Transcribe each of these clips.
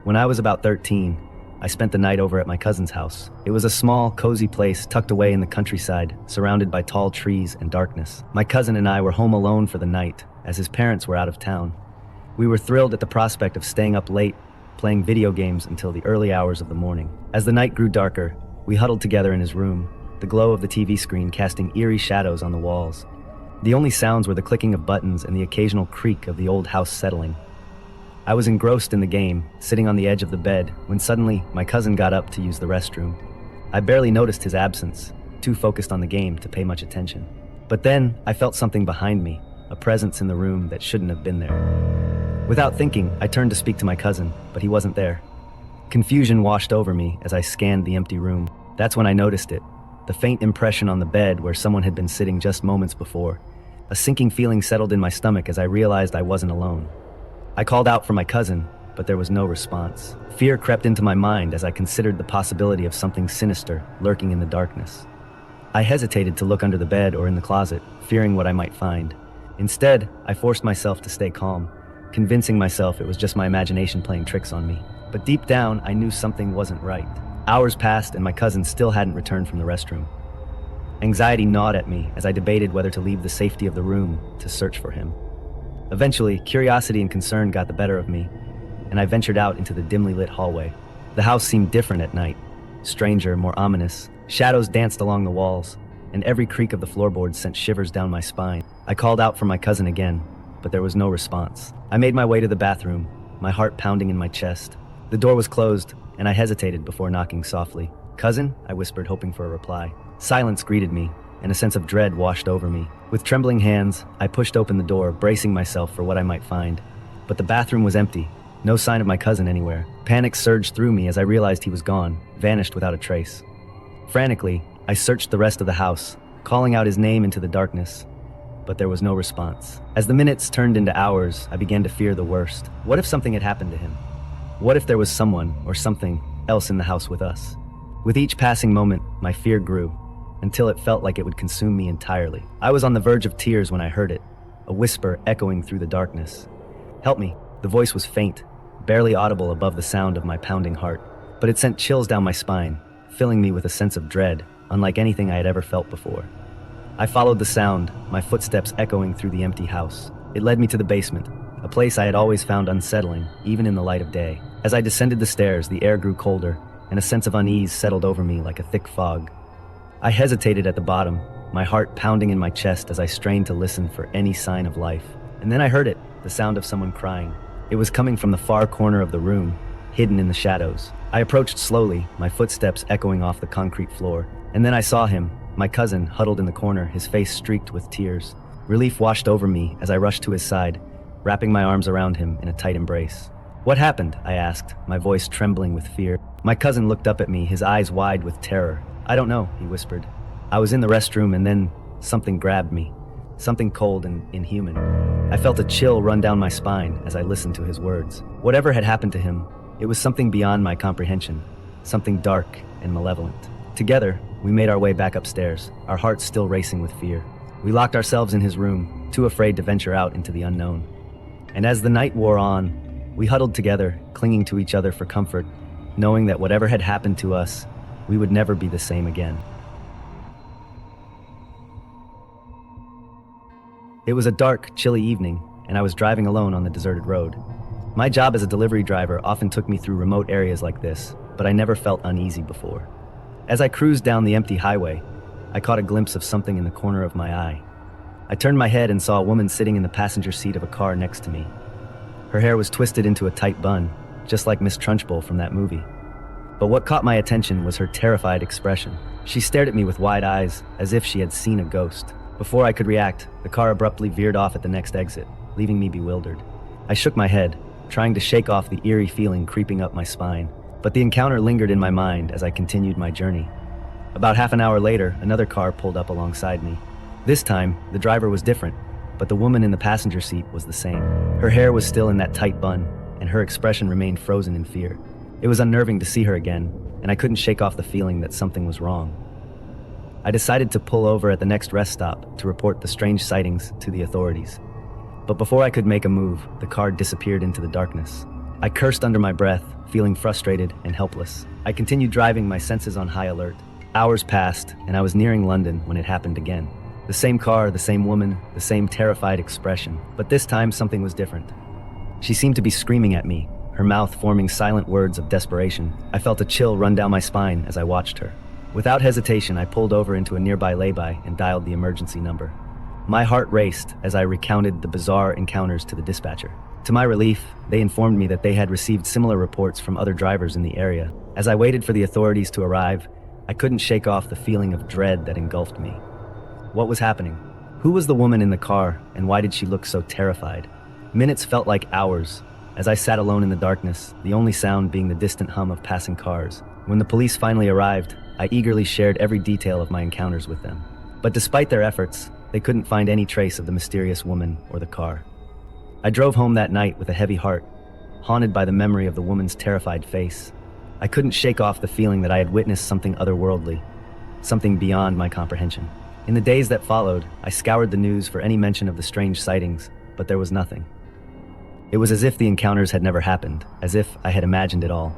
When I was about 13, I spent the night over at my cousin's house. It was a small, cozy place tucked away in the countryside, surrounded by tall trees and darkness. My cousin and I were home alone for the night, as his parents were out of town. We were thrilled at the prospect of staying up late, playing video games until the early hours of the morning. As the night grew darker, we huddled together in his room, the glow of the TV screen casting eerie shadows on the walls. The only sounds were the clicking of buttons and the occasional creak of the old house settling. I was engrossed in the game, sitting on the edge of the bed, when suddenly my cousin got up to use the restroom. I barely noticed his absence, too focused on the game to pay much attention. But then I felt something behind me, a presence in the room that shouldn't have been there. Without thinking, I turned to speak to my cousin, but he wasn't there. Confusion washed over me as I scanned the empty room. That's when I noticed it, the faint impression on the bed where someone had been sitting just moments before. A sinking feeling settled in my stomach as I realized I wasn't alone. I called out for my cousin, but there was no response. Fear crept into my mind as I considered the possibility of something sinister lurking in the darkness. I hesitated to look under the bed or in the closet, fearing what I might find. Instead, I forced myself to stay calm, convincing myself it was just my imagination playing tricks on me. But deep down, I knew something wasn't right. Hours passed and my cousin still hadn't returned from the restroom. Anxiety gnawed at me as I debated whether to leave the safety of the room to search for him. Eventually, curiosity and concern got the better of me, and I ventured out into the dimly lit hallway. The house seemed different at night, stranger, more ominous. Shadows danced along the walls, and every creak of the floorboards sent shivers down my spine. I called out for my cousin again, but there was no response. I made my way to the bathroom, my heart pounding in my chest. The door was closed, and I hesitated before knocking softly. "Cousin?" I whispered, hoping for a reply. Silence greeted me, and a sense of dread washed over me. With trembling hands, I pushed open the door, bracing myself for what I might find. But the bathroom was empty, no sign of my cousin anywhere. Panic surged through me as I realized he was gone, vanished without a trace. Frantically, I searched the rest of the house, calling out his name into the darkness, but there was no response. As the minutes turned into hours, I began to fear the worst. What if something had happened to him? What if there was someone or something else in the house with us? With each passing moment, my fear grew, until it felt like it would consume me entirely. I was on the verge of tears when I heard it, a whisper echoing through the darkness. "Help me." The voice was faint, barely audible above the sound of my pounding heart, but it sent chills down my spine, filling me with a sense of dread, unlike anything I had ever felt before. I followed the sound, my footsteps echoing through the empty house. It led me to the basement, a place I had always found unsettling, even in the light of day. As I descended the stairs, the air grew colder, and a sense of unease settled over me like a thick fog. I hesitated at the bottom, my heart pounding in my chest as I strained to listen for any sign of life. And then I heard it, the sound of someone crying. It was coming from the far corner of the room, hidden in the shadows. I approached slowly, my footsteps echoing off the concrete floor. And then I saw him, my cousin, huddled in the corner, his face streaked with tears. Relief washed over me as I rushed to his side, wrapping my arms around him in a tight embrace. "What happened?" I asked, my voice trembling with fear. My cousin looked up at me, his eyes wide with terror. "I don't know," he whispered. "I was in the restroom and then something grabbed me. Something cold and inhuman." I felt a chill run down my spine as I listened to his words. Whatever had happened to him, it was something beyond my comprehension, something dark and malevolent. Together, we made our way back upstairs, our hearts still racing with fear. We locked ourselves in his room, too afraid to venture out into the unknown. And as the night wore on, we huddled together, clinging to each other for comfort, knowing that whatever had happened to us, we would never be the same again. It was a dark, chilly evening, and I was driving alone on the deserted road. My job as a delivery driver often took me through remote areas like this, but I never felt uneasy before. As I cruised down the empty highway, I caught a glimpse of something in the corner of my eye. I turned my head and saw a woman sitting in the passenger seat of a car next to me. Her hair was twisted into a tight bun, just like Miss Trunchbull from that movie. But what caught my attention was her terrified expression. She stared at me with wide eyes, as if she had seen a ghost. Before I could react, the car abruptly veered off at the next exit, leaving me bewildered. I shook my head, trying to shake off the eerie feeling creeping up my spine, but the encounter lingered in my mind as I continued my journey. About half an hour later, another car pulled up alongside me. This time, the driver was different, but the woman in the passenger seat was the same. Her hair was still in that tight bun, and her expression remained frozen in fear. It was unnerving to see her again, and I couldn't shake off the feeling that something was wrong. I decided to pull over at the next rest stop to report the strange sightings to the authorities. But before I could make a move, the car disappeared into the darkness. I cursed under my breath, feeling frustrated and helpless. I continued driving, my senses on high alert. Hours passed, and I was nearing London when it happened again. The same car, the same woman, the same terrified expression. But this time, something was different. She seemed to be screaming at me, her mouth forming silent words of desperation. I felt a chill run down my spine as I watched her. Without hesitation, I pulled over into a nearby lay-by and dialed the emergency number. My heart raced as I recounted the bizarre encounters to the dispatcher. To my relief, they informed me that they had received similar reports from other drivers in the area. As I waited for the authorities to arrive, I couldn't shake off the feeling of dread that engulfed me. What was happening? Who was the woman in the car, and why did she look so terrified? Minutes felt like hours, as I sat alone in the darkness, the only sound being the distant hum of passing cars. When the police finally arrived, I eagerly shared every detail of my encounters with them. But despite their efforts, they couldn't find any trace of the mysterious woman or the car. I drove home that night with a heavy heart, haunted by the memory of the woman's terrified face. I couldn't shake off the feeling that I had witnessed something otherworldly, something beyond my comprehension. In the days that followed, I scoured the news for any mention of the strange sightings, but there was nothing. It was as if the encounters had never happened, as if I had imagined it all.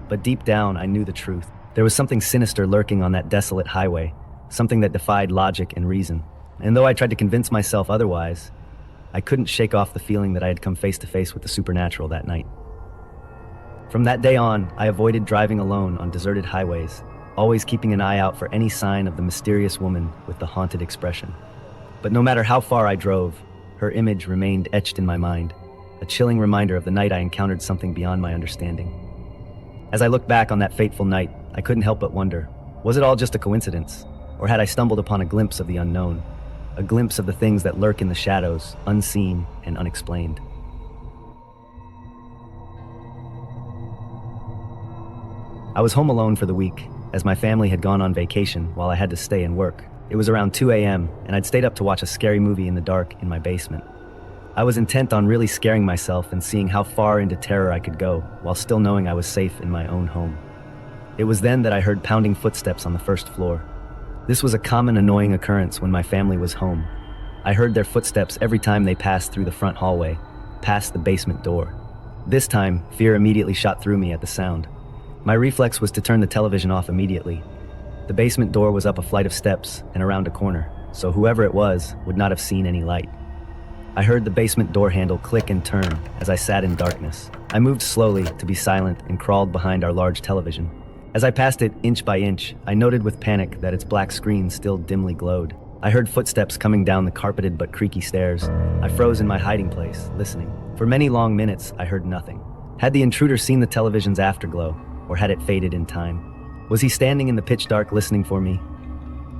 But deep down, I knew the truth. There was something sinister lurking on that desolate highway, something that defied logic and reason. And though I tried to convince myself otherwise, I couldn't shake off the feeling that I had come face to face with the supernatural that night. From that day on, I avoided driving alone on deserted highways, always keeping an eye out for any sign of the mysterious woman with the haunted expression. But no matter how far I drove, her image remained etched in my mind, a chilling reminder of the night I encountered something beyond my understanding. As I look back on that fateful night, I couldn't help but wonder, was it all just a coincidence? Or had I stumbled upon a glimpse of the unknown? A glimpse of the things that lurk in the shadows, unseen and unexplained? I was home alone for the week, as my family had gone on vacation while I had to stay and work. It was around 2 a.m., and I'd stayed up to watch a scary movie in the dark in my basement. I was intent on really scaring myself and seeing how far into terror I could go, while still knowing I was safe in my own home. It was then that I heard pounding footsteps on the first floor. This was a common annoying occurrence when my family was home. I heard their footsteps every time they passed through the front hallway, past the basement door. This time, fear immediately shot through me at the sound. My reflex was to turn the television off immediately. The basement door was up a flight of steps and around a corner, so whoever it was would not have seen any light. I heard the basement door handle click and turn as I sat in darkness. I moved slowly to be silent and crawled behind our large television. As I passed it inch by inch, I noted with panic that its black screen still dimly glowed. I heard footsteps coming down the carpeted but creaky stairs. I froze in my hiding place, listening. For many long minutes, I heard nothing. Had the intruder seen the television's afterglow, or had it faded in time? Was he standing in the pitch dark listening for me?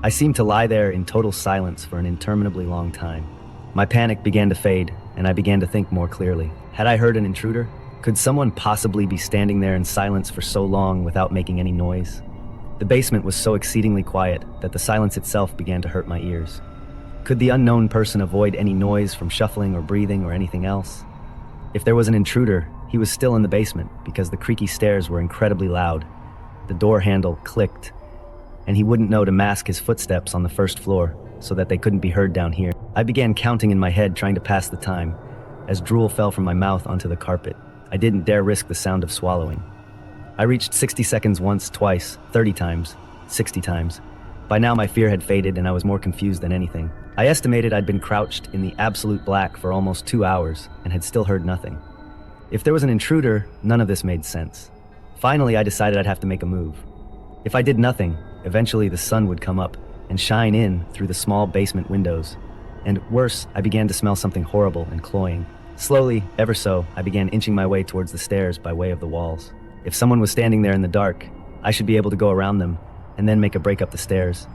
I seemed to lie there in total silence for an interminably long time. My panic began to fade, and I began to think more clearly. Had I heard an intruder? Could someone possibly be standing there in silence for so long without making any noise? The basement was so exceedingly quiet that the silence itself began to hurt my ears. Could the unknown person avoid any noise from shuffling or breathing or anything else? If there was an intruder, he was still in the basement because the creaky stairs were incredibly loud. The door handle clicked, and he wouldn't know to mask his footsteps on the first floor so that they couldn't be heard down here. I began counting in my head, trying to pass the time, as drool fell from my mouth onto the carpet. I didn't dare risk the sound of swallowing. I reached 60 seconds once, twice, 30 times, 60 times. By now my fear had faded and I was more confused than anything. I estimated I'd been crouched in the absolute black for almost 2 hours and had still heard nothing. If there was an intruder, none of this made sense. Finally, I decided I'd have to make a move. If I did nothing, eventually the sun would come up and shine in through the small basement windows. And worse, I began to smell something horrible and cloying. Slowly, ever so, I began inching my way towards the stairs by way of the walls. If someone was standing there in the dark, I should be able to go around them and then make a break up the stairs.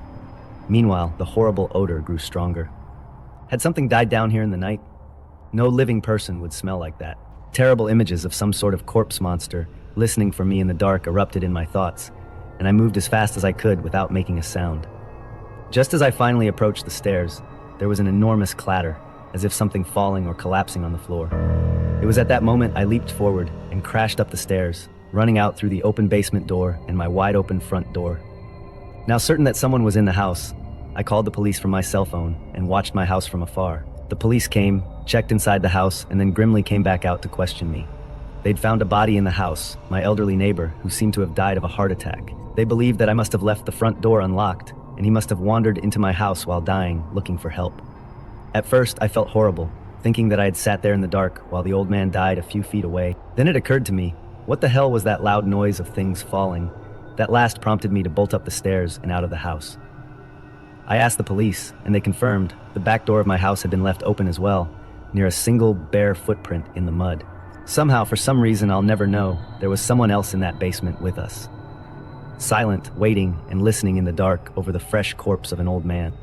Meanwhile, the horrible odor grew stronger. Had something died down here in the night? No living person would smell like that. Terrible images of some sort of corpse monster listening for me in the dark erupted in my thoughts, and I moved as fast as I could without making a sound. Just as I finally approached the stairs, there was an enormous clatter, as if something falling or collapsing on the floor. It was at that moment I leaped forward and crashed up the stairs, running out through the open basement door and my wide-open front door. Now certain that someone was in the house, I called the police from my cell phone and watched my house from afar. The police came, checked inside the house, and then grimly came back out to question me. They'd found a body in the house, my elderly neighbor, who seemed to have died of a heart attack. They believed that I must have left the front door unlocked, and he must have wandered into my house while dying, looking for help. At first, I felt horrible, thinking that I had sat there in the dark while the old man died a few feet away. Then it occurred to me, what the hell was that loud noise of things falling? That last prompted me to bolt up the stairs and out of the house. I asked the police, and they confirmed the back door of my house had been left open as well, near a single bare footprint in the mud. Somehow, for some reason I'll never know, there was someone else in that basement with us. Silent, waiting, and listening in the dark over the fresh corpse of an old man.